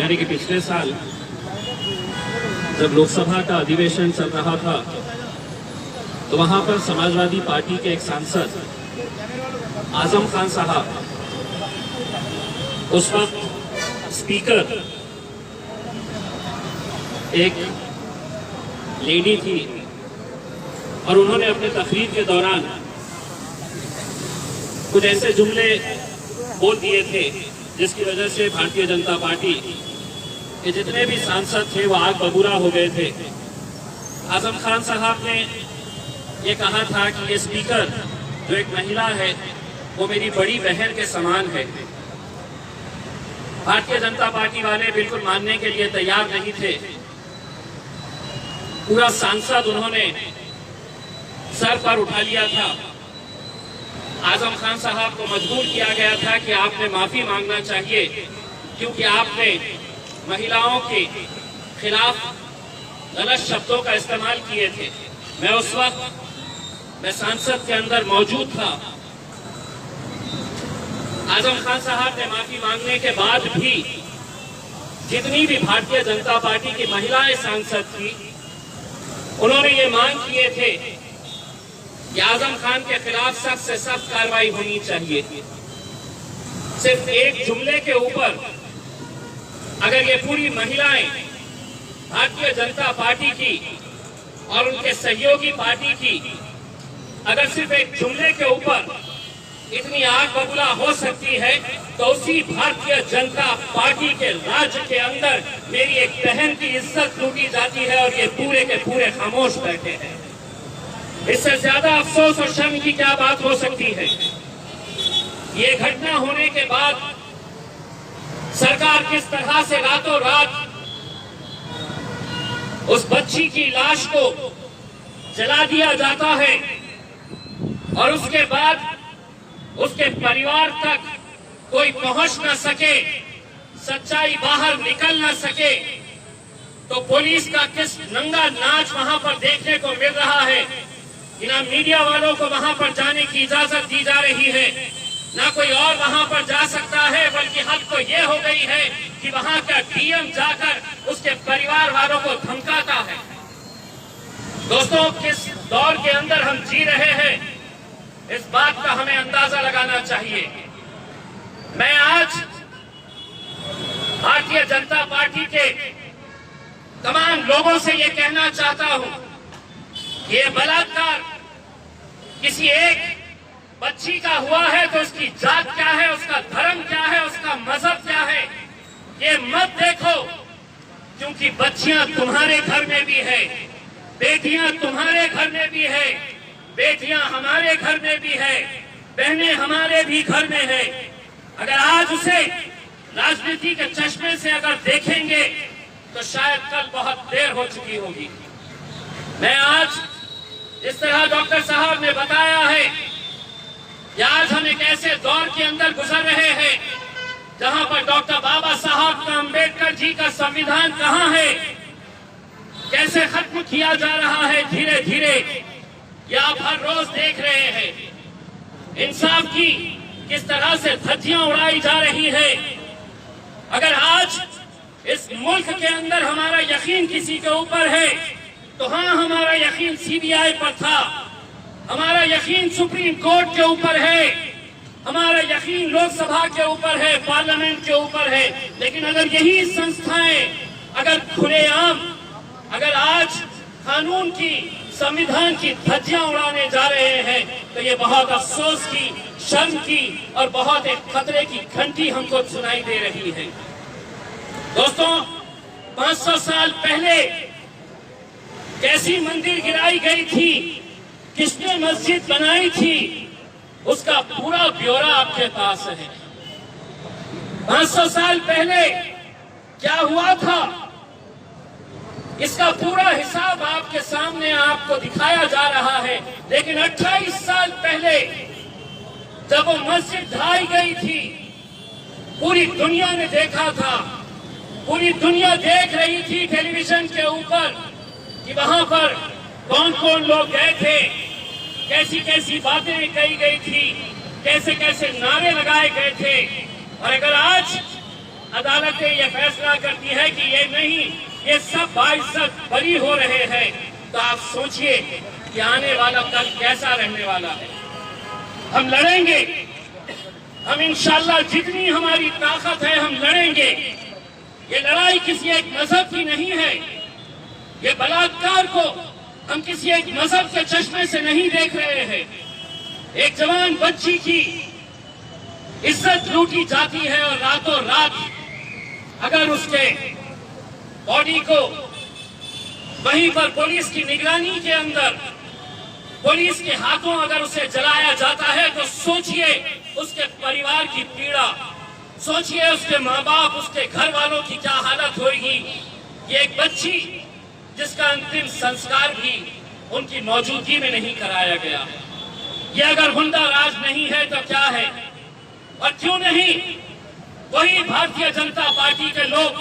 यानी कि पिछले साल जब लोकसभा का अधिवेशन चल रहा था तो वहां पर समाजवादी पार्टी के एक सांसद आजम खान साहब, उस वक्त स्पीकर एक लेडी थी और उन्होंने अपने तकरीर के दौरान कुछ ऐसे जुमले बोल दिए थे जिसकी वजह से भारतीय जनता पार्टी के जितने भी सांसद थे वो आग बबूला हो गए थे। आजम खान साहब ने ये कहा था कि ये स्पीकर जो एक महिला है वो मेरी बड़ी बहन के समान है। भारतीय जनता पार्टी वाले बिल्कुल मानने के लिए तैयार नहीं थे। पूरा सांसद उन्होंने सर पर उठा लिया था। आजम खान साहब को मजबूर किया गया था कि आपने माफी मांगना चाहिए क्योंकि आपने महिलाओं के खिलाफ गलत शब्दों का इस्तेमाल किए थे। मैं उस वक्त सांसद के अंदर मौजूद था। आजम खान साहब ने माफी मांगने के बाद भी जितनी भी भारतीय जनता पार्टी की महिलाएं सांसद थी उन्होंने ये मांग किए थे कि आजम खान के खिलाफ सख्त से सख्त कार्रवाई होनी चाहिए। सिर्फ एक जुमले के ऊपर अगर ये पूरी महिलाएं भारतीय जनता पार्टी की और उनके सहयोगी पार्टी की अगर सिर्फ एक जुमले के ऊपर इतनी आग बबूला हो सकती है तो उसी भारतीय जनता पार्टी के राज्य के अंदर मेरी एक बहन की इज्जत लूटी जाती है और ये पूरे के पूरे खामोश बैठे हैं। इससे ज्यादा अफसोस और शर्म की क्या बात हो सकती है। ये घटना होने के बाद सरकार किस तरह से रातों रात उस बच्ची की लाश को जला दिया जाता है और उसके बाद उसके परिवार तक कोई पहुंच न सके, सच्चाई बाहर निकल न सके, तो पुलिस का किस नंगा नाच वहां पर देखने को मिल रहा है कि ना मीडिया वालों को वहां पर जाने की इजाजत दी जा रही है, ना कोई और वहां पर जा सकता है, बल्कि हद तो ये हो गई है कि वहां का डीएम जाकर उसके परिवार वालों को धमकाता है। दोस्तों, किस दौर के अंदर हम जी रहे हैं इस बात का हमें अंदाजा लगाना चाहिए। मैं आज भारतीय जनता पार्टी के तमाम लोगों से ये कहना चाहता हूं कि ये बलात्कार किसी एक बच्ची का हुआ है तो उसकी जात क्या है, उसका धर्म क्या है, उसका मजहब क्या है, ये मत देखो, क्योंकि बच्चियां तुम्हारे घर में भी है, बेटियां तुम्हारे घर में भी है, बेटियां हमारे घर में भी है, बहनें हमारे भी घर में है। अगर आज उसे राजनीति के चश्मे से अगर देखेंगे तो शायद कल बहुत देर हो चुकी होगी। मैं आज जिस तरह डॉक्टर साहब ने बताया है कि आज हम एक ऐसे दौर के अंदर गुजर रहे हैं जहां पर डॉक्टर बाबा साहब का, अम्बेडकर जी का संविधान कहां है, कैसे खत्म किया जा रहा है धीरे धीरे, ये आप हर रोज देख रहे हैं। इंसाफ की किस तरह से धज्जियां उड़ाई जा रही है। अगर आज इस मुल्क के अंदर हमारा यकीन किसी के ऊपर है तो हाँ, हमारा यकीन सीबीआई पर था, हमारा यकीन सुप्रीम कोर्ट के ऊपर है, हमारा यकीन लोकसभा के ऊपर है, पार्लियामेंट के ऊपर है। लेकिन अगर यही संस्थाएं अगर खुलेआम अगर आज कानून की, संविधान की धज्जियां उड़ाने जा रहे हैं तो ये बहुत अफसोस की, शर्म की और बहुत एक खतरे की घंटी हमको सुनाई दे रही है। दोस्तों, 500 साल पहले कैसी मंदिर गिराई गई थी, किसने मस्जिद बनाई थी, उसका पूरा ब्यौरा आपके पास है। 500 साल पहले क्या हुआ था, इसका पूरा हिसाब आपके सामने आपको दिखाया जा रहा है। लेकिन 28 साल पहले जब वो मस्जिद ढाई गई थी, पूरी दुनिया ने देखा था, पूरी दुनिया देख रही थी टेलीविजन के ऊपर कि वहां पर कौन कौन लोग गए थे, कैसी कैसी बातें कही गई थी, कैसे कैसे नारे लगाए गए थे। और अगर आज अदालतें ये फैसला करती है कि ये नहीं, ये सब बाइज्जत बरी हो रहे हैं, तो आप सोचिए कि आने वाला कल कैसा रहने वाला है। हम लड़ेंगे, हम इंशाल्लाह जितनी हमारी ताकत है हम लड़ेंगे। ये लड़ाई किसी एक मजहब की नहीं है। ये बलात्कार को हम किसी एक मजहब के चश्मे से नहीं देख रहे हैं। एक जवान बच्ची की इज्जत लूटी जाती है और रातों रात अगर उसके बॉडी को वहीं पर पुलिस की निगरानी के अंदर पुलिस के हाथों अगर उसे जलाया जाता है, तो सोचिए उसके परिवार की पीड़ा, सोचिए उसके माँ बाप, उसके घर वालों की क्या हालत होगी। ये एक बच्ची जिसका अंतिम संस्कार भी उनकी मौजूदगी में नहीं कराया गया। ये अगर हुंडा राज नहीं है तो क्या है? और क्यों नहीं वही भारतीय जनता पार्टी के लोग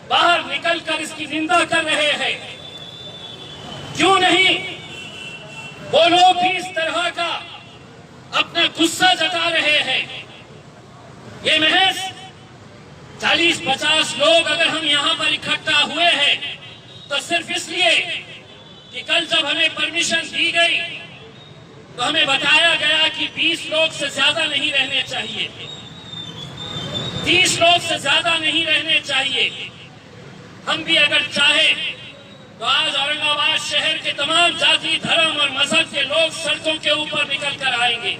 बाहर निकलकर इसकी निंदा कर रहे हैं? क्यों नहीं वो लोग भी इस तरह का अपना गुस्सा जता रहे हैं? ये महज 40-50 लोग अगर हम यहाँ पर इकट्ठा हुए हैं तो सिर्फ इसलिए कि कल जब हमें परमिशन दी गई तो हमें बताया गया कि 20 लोग से ज्यादा नहीं रहने चाहिए, 30 लोग से ज्यादा नहीं रहने चाहिए। हम भी अगर चाहे तो आज औरंगाबाद शहर के तमाम जाति, धर्म और मजहब के लोग सड़कों के ऊपर निकल कर आएंगे।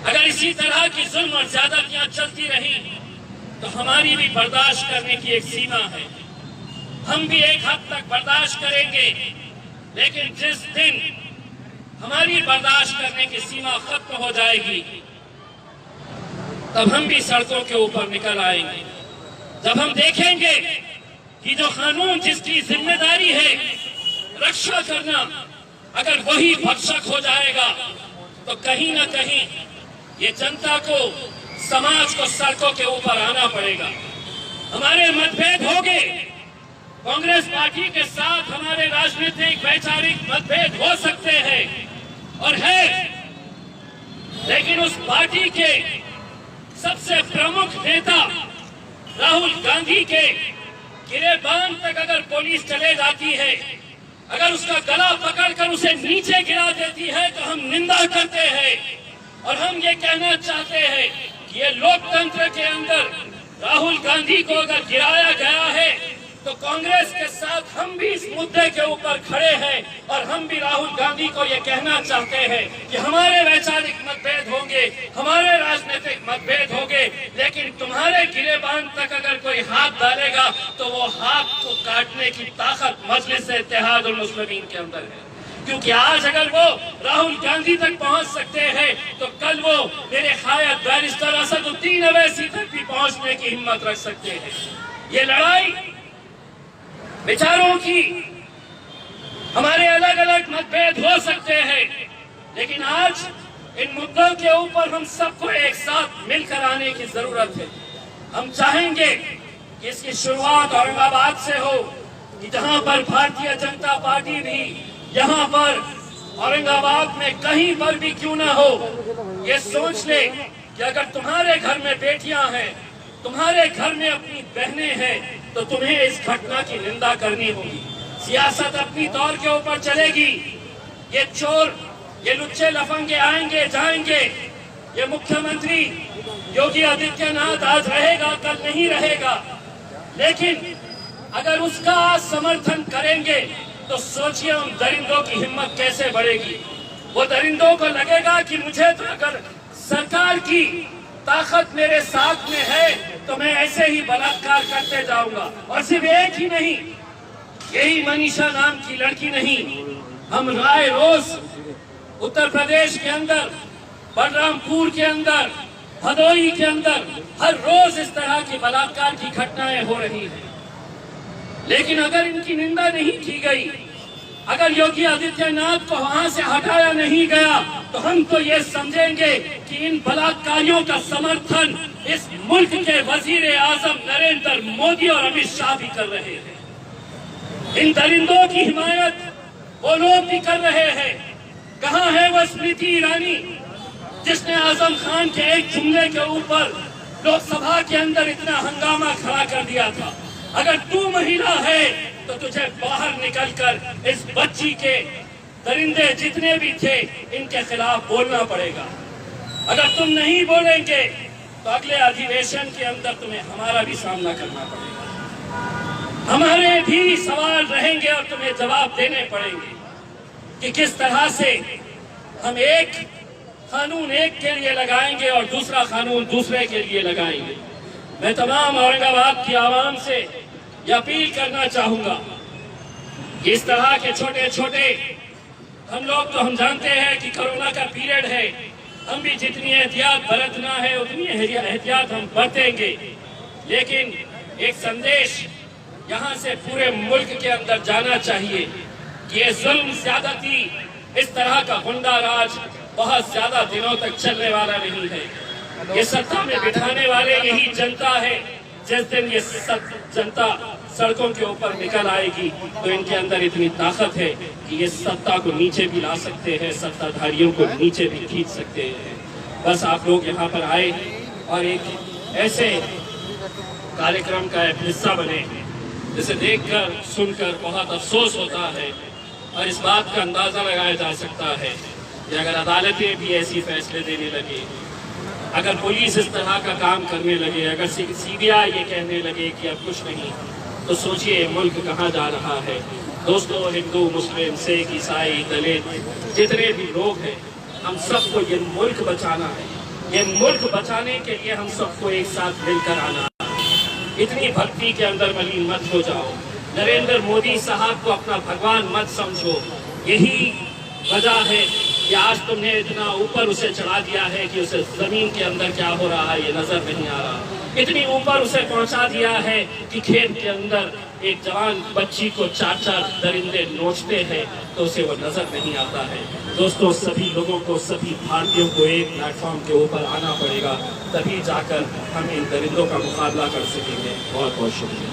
अगर इसी तरह की जुल्म और ज्यादतियां चलती रही तो हमारी भी बर्दाश्त करने की एक सीमा है। हम भी एक हद तक बर्दाश्त करेंगे, लेकिन जिस दिन हमारी बर्दाश्त करने की सीमा खत्म हो जाएगी तब हम भी सड़कों के ऊपर निकल आएंगे। जब हम देखेंगे कि जो कानून जिसकी जिम्मेदारी है रक्षा करना, अगर वही भक्षक हो जाएगा तो कहीं ना कहीं ये जनता को, समाज को सड़कों के ऊपर आना पड़ेगा। हमारे मतभेद होंगे, कांग्रेस पार्टी के साथ हमारे राजनीतिक वैचारिक मतभेद हो सकते हैं और है, लेकिन उस पार्टी के सबसे प्रमुख नेता राहुल गांधी के गिरेबान तक अगर पुलिस चले जाती है, अगर उसका गला पकड़कर उसे नीचे गिरा देती है तो हम निंदा करते हैं और हम ये कहना चाहते हैं कि ये लोकतंत्र के अंदर राहुल गांधी को अगर गिराया गया है तो कांग्रेस के साथ हम भी इस मुद्दे के ऊपर खड़े हैं और हम भी राहुल गांधी को ये कहना चाहते हैं कि हमारे वैचारिक मतभेद होंगे, हमारे राजनीतिक मतभेद होंगे, लेकिन तुम्हारे गिरेबान तक अगर कोई हाथ डालेगा तो वो हाथ को काटने की ताकत मजलिस इत्तेहादुल मुस्लिमीन के अंदर है। क्योंकि आज अगर वो राहुल गांधी तक पहुंच सकते हैं तो कल वो मेरे खायद बैरिस्टर असदुद्दीन अवैसी तक भी पहुंचने की हिम्मत रख सकते हैं। ये लड़ाई विचारों की, हमारे अलग अलग मतभेद हो सकते हैं, लेकिन आज इन मुद्दों के ऊपर हम सबको एक साथ मिलकर आने की जरूरत है। हम चाहेंगे कि इसकी शुरुआत औरंगाबाद से हो, कि जहां पर भारतीय जनता पार्टी भी यहाँ पर औरंगाबाद में कहीं पर भी क्यों ना हो, ये सोच ले कि अगर तुम्हारे घर में बेटियां हैं, तुम्हारे घर में अपनी बहनें हैं, तो तुम्हें इस घटना की निंदा करनी होगी। सियासत अपनी तौर के ऊपर चलेगी। ये चोर, ये लुच्चे लफंगे आएंगे जाएंगे। ये मुख्यमंत्री योगी आदित्यनाथ आज रहेगा, कल नहीं रहेगा, लेकिन अगर उसका समर्थन करेंगे तो सोचिए उन दरिंदों की हिम्मत कैसे बढ़ेगी। वो दरिंदों को लगेगा कि मुझे तो अगर सरकार की ताकत मेरे साथ में है तो मैं ऐसे ही बलात्कार करते जाऊंगा। और सिर्फ एक ही नहीं, यही मनीषा नाम की लड़की नहीं, हम राय रोज उत्तर प्रदेश के अंदर, बलरामपुर के अंदर, भदोही के अंदर हर रोज इस तरह की बलात्कार की घटनाएं हो रही हैं। लेकिन अगर इनकी निंदा नहीं की गई, अगर योगी आदित्यनाथ को वहां से हटाया नहीं गया, तो हम तो ये समझेंगे कि इन बलात्कारियों का समर्थन इस मुल्क के वजीर आजम नरेंद्र मोदी और अमित शाह भी कर रहे हैं। इन दरिंदों की हिमायत वो लोग भी कर रहे हैं। कहाँ है वो स्मृति ईरानी जिसने आजम खान के एक जुमले के ऊपर लोकसभा के अंदर इतना हंगामा खड़ा कर दिया था। अगर तू महिला है तो तुझे बाहर निकलकर इस बच्ची के दरिंदे जितने भी थे इनके खिलाफ बोलना पड़ेगा। अगर तुम नहीं बोलेंगे तो अगले अधिवेशन के अंदर तुम्हें हमारा भी सामना करना पड़ेगा। हमारे भी सवाल रहेंगे और तुम्हें जवाब देने पड़ेंगे कि किस तरह से हम एक कानून एक के लिए लगाएंगे और दूसरा कानून दूसरे के लिए लगाएंगे। मैं तमाम औरंगाबाद की आवाम से यह अपील करना चाहूंगा कि इस तरह के छोटे छोटे हम जानते हैं कि कोरोना का पीरियड है, हम भी जितनी एहतियात बरतना है उतनी एहतियात हम बरतेंगे, लेकिन एक संदेश यहाँ से पूरे मुल्क के अंदर जाना चाहिए कि ये जुल्म ज्यादती, इस तरह का गुंडा राज बहुत ज्यादा दिनों तक चलने वाला नहीं है। ये सत्ता में बिठाने वाले यही जनता है। जिस दिन ये जनता सड़कों के ऊपर निकल आएगी तो इनके अंदर इतनी ताकत है कि ये सत्ता को नीचे भी ला सकते हैं, सत्ताधारियों को नीचे भी खींच सकते हैं। बस आप लोग यहाँ पर आए और एक ऐसे कार्यक्रम का एक हिस्सा बने जिसे देखकर सुनकर बहुत अफसोस होता है और इस बात का अंदाजा लगाया जा सकता है कि अगर अदालतें भी ऐसी फैसले देने लगे, अगर पुलिस इस तरह का काम करने लगे, अगर सीबीआई ये कहने लगे कि अब कुछ नहीं, तो सोचिए मुल्क कहाँ जा रहा है। दोस्तों, हिंदू, मुस्लिम, सिख, ईसाई, दलित जितने भी लोग हैं, हम सबको ये मुल्क बचाना है। ये मुल्क बचाने के लिए हम सबको एक साथ मिलकर आना है। इतनी भक्ति के अंदर मलिन मत हो जाओ। नरेंद्र मोदी साहब को अपना भगवान मत समझो। यही वजह है कि आज तुमने इतना ऊपर उसे चढ़ा दिया है कि उसे जमीन के अंदर क्या हो रहा है ये नजर नहीं आ रहा। इतनी ऊपर उसे पहुंचा दिया है कि खेत के अंदर एक जवान बच्ची को 4-4 दरिंदे नोचते हैं तो उसे वो नजर नहीं आता है। दोस्तों, सभी लोगों को, सभी भारतीयों को एक प्लेटफॉर्म के ऊपर आना पड़ेगा, तभी जाकर हम इन दरिंदों का मुकाबला कर सकेंगे। बहुत बहुत शुक्रिया।